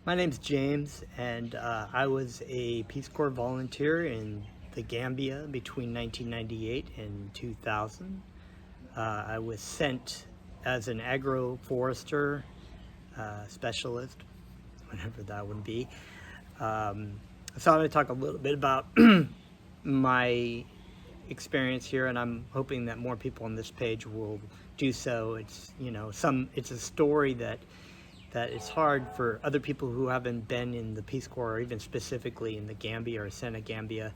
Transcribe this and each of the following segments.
My name's James, and I was a Peace Corps volunteer in the Gambia between 1998 and 2000. I was sent as an agroforester specialist, whatever that would be. So I'm going to talk a little bit about my experience here, and I'm hoping that more people on this page will do so. It's a story that it's hard for other people who haven't been in the Peace Corps, or even specifically in the Gambia or Senegambia,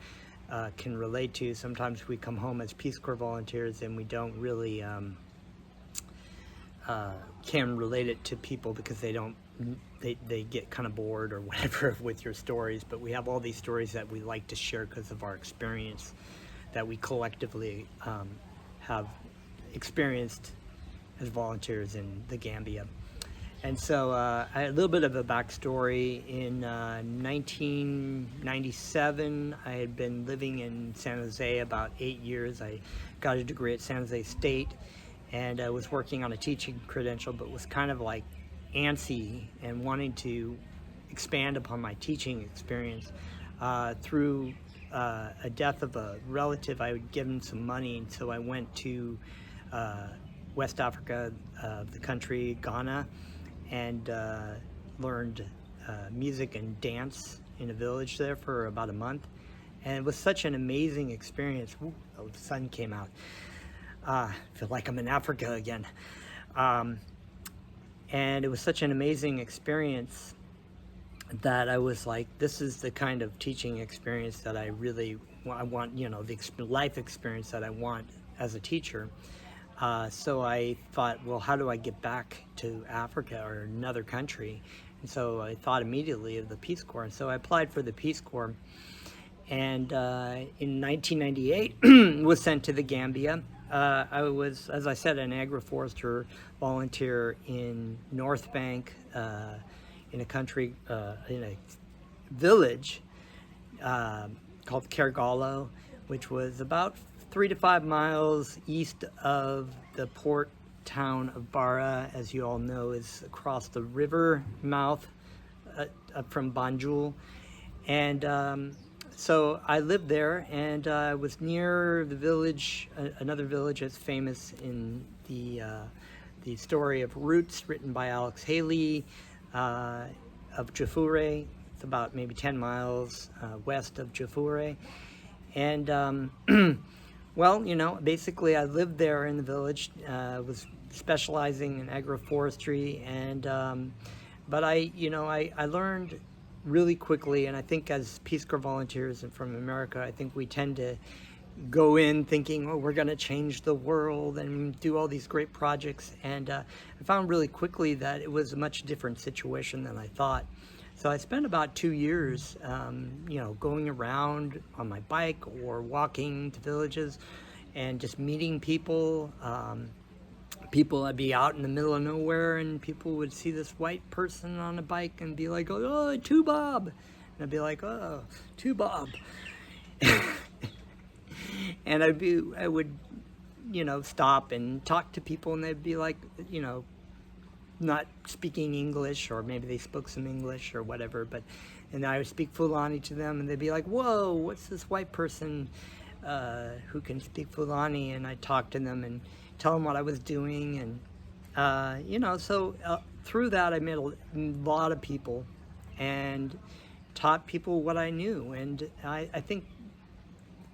can relate to. Sometimes we come home as Peace Corps volunteers and we don't really can relate it to people because they get kind of bored or whatever with your stories. But we have all these stories that we like to share because of our experience that we collectively have experienced as volunteers in the Gambia. And so I had a little bit of a backstory. In 1997, I had been living in San Jose about 8 years. I got a degree at San Jose State, and I was working on a teaching credential, but was kind of like antsy and wanting to expand upon my teaching experience. Through a death of a relative, I had given some money, and so I went to West Africa, the country, Ghana, and learned music and dance in a village there for about a month. And it was such an amazing experience. Ooh, the sun came out. I feel like I'm in Africa again. And it was such an amazing experience that I was like, this is the kind of teaching experience that I want, the life experience that I want as a teacher. So I thought, well, how do I get back to Africa or another country? And so I thought immediately of the Peace Corps. And so I applied for the Peace Corps. And in 1998, was sent to the Gambia. I was, as I said, an agroforester volunteer in North Bank, in a country, in a village called Kergalo, which was about 3 to 5 miles east of the port town of Bara. As you all know, is across the river mouth from Banjul. And so I lived there, and I was near the village, another village that's famous in the story of Roots, written by Alex Haley, of Jafure. It's about maybe 10 miles west of Jafure. And well, basically I lived there in the village, was specializing in agroforestry, and but I learned really quickly, and I think as Peace Corps volunteers and from America, I think we tend to go in thinking, oh, we're going to change the world and do all these great projects, and I found really quickly that it was a much different situation than I thought. So I spent about 2 years, going around on my bike or walking to villages and just meeting people. I'd be out in the middle of nowhere, and people would see this white person on a bike and be like, oh, Tubob. And I'd be like, oh, Tubob. And I would, stop and talk to people, and they'd be like, not speaking English, or maybe they spoke some English or whatever, and I would speak Fulani to them, and they'd be like, whoa, what's this white person who can speak Fulani? And I'd talk to them and tell them what I was doing, and so through that I met a lot of people and taught people what I knew. And I think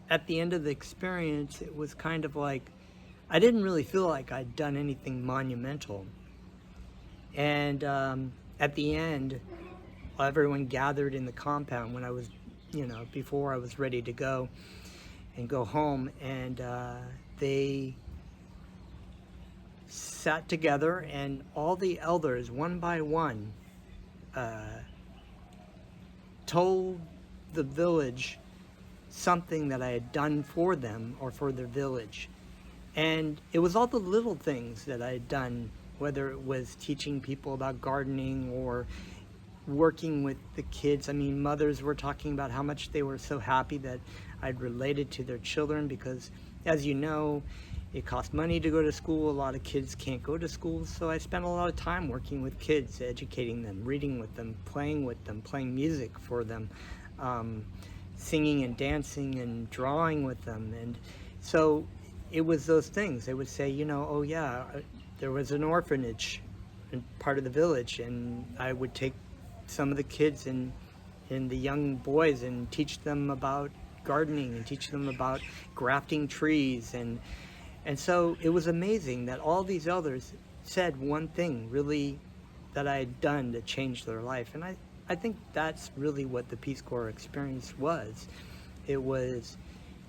at the end of the experience, it was kind of like I didn't really feel like I'd done anything monumental. And at the end, everyone gathered in the compound when I was, before I was ready to go and go home, and they sat together, and all the elders, one by one, told the village something that I had done for them or for their village. And it was all the little things that I had done, whether it was teaching people about gardening or working with the kids. I mean, mothers were talking about how much they were so happy that I'd related to their children, because, as you know, it costs money to go to school. A lot of kids can't go to school, so I spent a lot of time working with kids, educating them, reading with them, playing music for them, singing and dancing and drawing with them. And so it was those things. They would say, you know, oh yeah, there was an orphanage in part of the village, and I would take some of the kids and the young boys and teach them about gardening and teach them about grafting trees. And so it was amazing that all these elders said one thing really that I had done to change their life. And I think that's really what the Peace Corps experience was. It was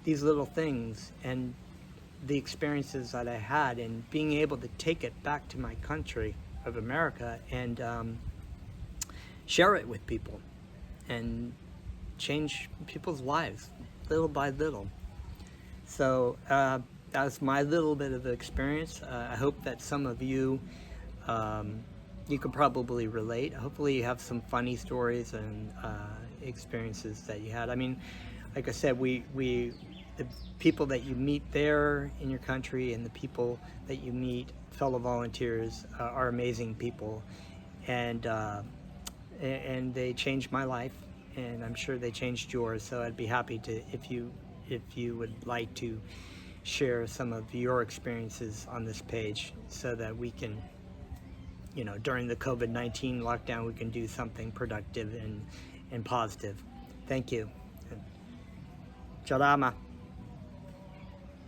these little things and the experiences that I had, and being able to take it back to my country of America and share it with people and change people's lives little by little. So that was my little bit of experience. I hope that some of you you could probably relate. Hopefully you have some funny stories and experiences that you had. I mean, like I said, the people that you meet there in your country and the people that you meet, fellow volunteers, are amazing people, and they changed my life, and I'm sure they changed yours. So I'd be happy to, if you would like to share some of your experiences on this page, so that we can, you know, during the COVID-19 lockdown, we can do something productive and positive. Thank you. Jarama.